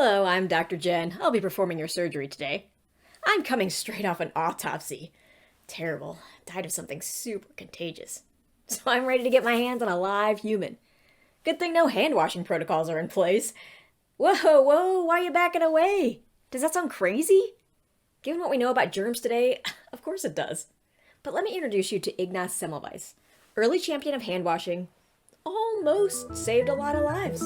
Hello, I'm Dr. Jen. I'll be performing your surgery today. I'm coming straight off an autopsy. Terrible. Died of something super contagious. So I'm ready to get my hands on a live human. Good thing no hand-washing protocols are in place. Whoa, why are you backing away? Does that sound crazy? Given what we know about germs today, of course it does. But let me introduce you to Ignaz Semmelweis, early champion of hand-washing. Almost saved a lot of lives.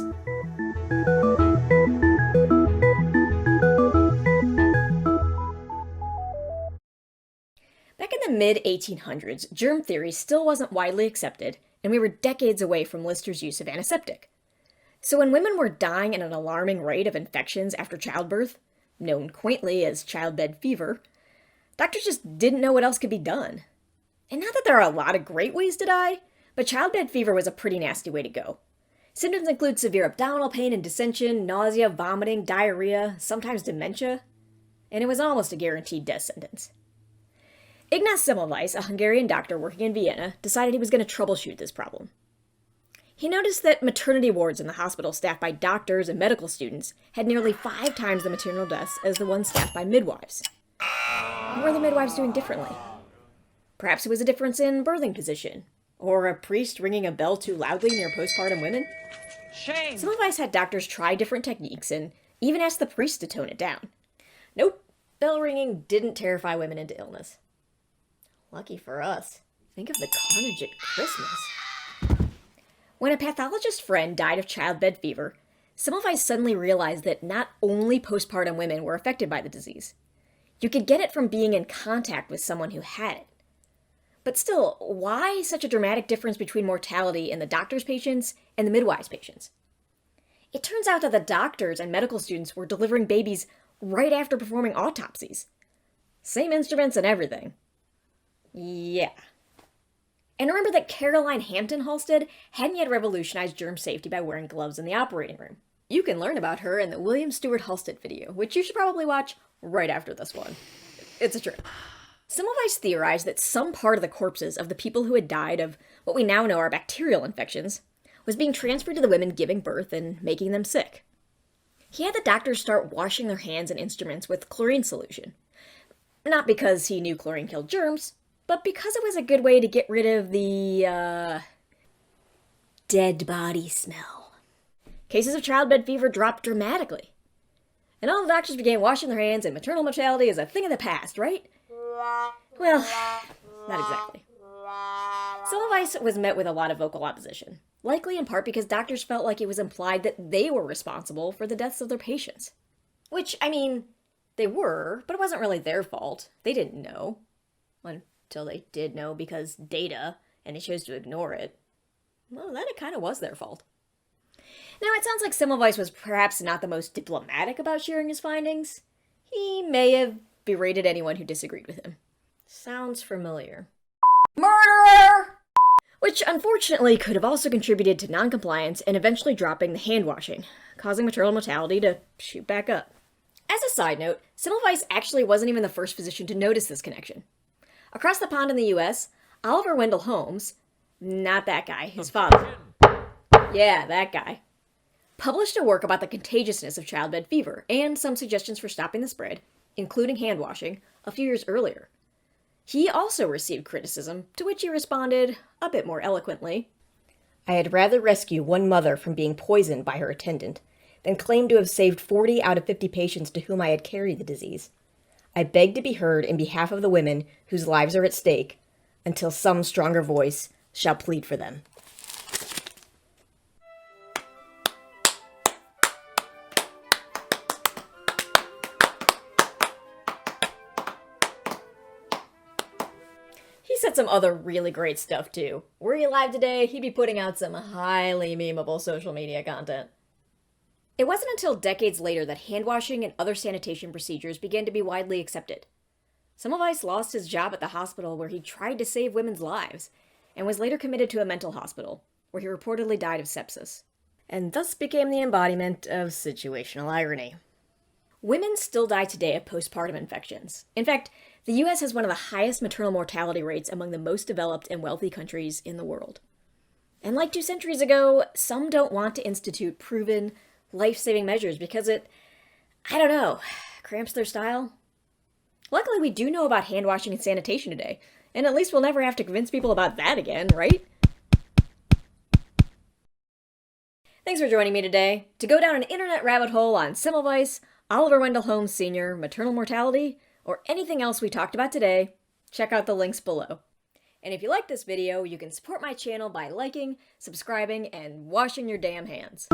Back in the mid-1800s, germ theory still wasn't widely accepted, and we were decades away from Lister's use of antiseptic. So when women were dying at an alarming rate of infections after childbirth, known quaintly as childbed fever, doctors just didn't know what else could be done. And not that there are a lot of great ways to die, but childbed fever was a pretty nasty way to go. Symptoms include severe abdominal pain and dissension, nausea, vomiting, diarrhea, sometimes dementia, and it was almost a guaranteed death sentence. Ignaz Semmelweis, a Hungarian doctor working in Vienna, decided he was going to troubleshoot this problem. He noticed that maternity wards in the hospital staffed by doctors and medical students had nearly 5 times the maternal deaths as the ones staffed by midwives. What were the midwives doing differently? Perhaps it was a difference in birthing position, or a priest ringing a bell too loudly near postpartum women. Shame! Semmelweis had doctors try different techniques and even asked the priest to tone it down. Nope, bell ringing didn't terrify women into illness. Lucky for us. Think of the carnage at Christmas. When a pathologist friend died of childbed fever, Semmelweis suddenly realized that not only postpartum women were affected by the disease. You could get it from being in contact with someone who had it. But still, why such a dramatic difference between mortality in the doctor's patients and the midwife's patients? It turns out that the doctors and medical students were delivering babies right after performing autopsies. Same instruments and everything. Yeah. And remember that Caroline Hampton Halstead hadn't yet revolutionized germ safety by wearing gloves in the operating room. You can learn about her in the William Stewart Halstead video, which you should probably watch right after this one. It's a trip. Semmelweis theorized that some part of the corpses of the people who had died of what we now know are bacterial infections was being transferred to the women giving birth and making them sick. He had the doctors start washing their hands and instruments with chlorine solution. Not because he knew chlorine killed germs, but because it was a good way to get rid of the, dead body smell. Cases of childbed fever dropped dramatically. And all the doctors began washing their hands, and maternal mortality is a thing of the past, right? Well, not exactly. Semmelweis was met with a lot of vocal opposition, likely in part because doctors felt like it was implied that they were responsible for the deaths of their patients. Which, I mean, they were, but it wasn't really their fault. They didn't know. Until they did know because data, and they chose to ignore it. Well, then it kind of was their fault. Now, it sounds like Semmelweis was perhaps not the most diplomatic about sharing his findings. He may have berated anyone who disagreed with him. Sounds familiar. Murderer! Which, unfortunately, could have also contributed to noncompliance and eventually dropping the hand-washing, causing maternal mortality to shoot back up. As a side note, Semmelweis actually wasn't even the first physician to notice this connection. Across the pond in the US, Oliver Wendell Holmes, not that guy, his father, yeah, that guy, published a work about the contagiousness of childbed fever and some suggestions for stopping the spread, including hand-washing, a few years earlier. He also received criticism, to which he responded, a bit more eloquently, "I had rather rescue one mother from being poisoned by her attendant than claim to have saved 40 out of 50 patients to whom I had carried the disease. I beg to be heard in behalf of the women whose lives are at stake, until some stronger voice shall plead for them." He said some other really great stuff too. Were he alive today, he'd be putting out some highly memeable social media content. It wasn't until decades later that hand-washing and other sanitation procedures began to be widely accepted. Semmelweis lost his job at the hospital where he tried to save women's lives, and was later committed to a mental hospital, where he reportedly died of sepsis, and thus became the embodiment of situational irony. Women still die today of postpartum infections. In fact, the US has one of the highest maternal mortality rates among the most developed and wealthy countries in the world. And like 2 centuries ago, some don't want to institute proven, life-saving measures because it I don't know. Cramps their style? Luckily, we do know about hand washing and sanitation today, and at least we'll never have to convince people about that again, right? Thanks for joining me today. To go down an internet rabbit hole on Semmelweis, Oliver Wendell Holmes Sr., maternal mortality, or anything else we talked about today, check out the links below. And if you like this video, you can support my channel by liking, subscribing, and washing your damn hands.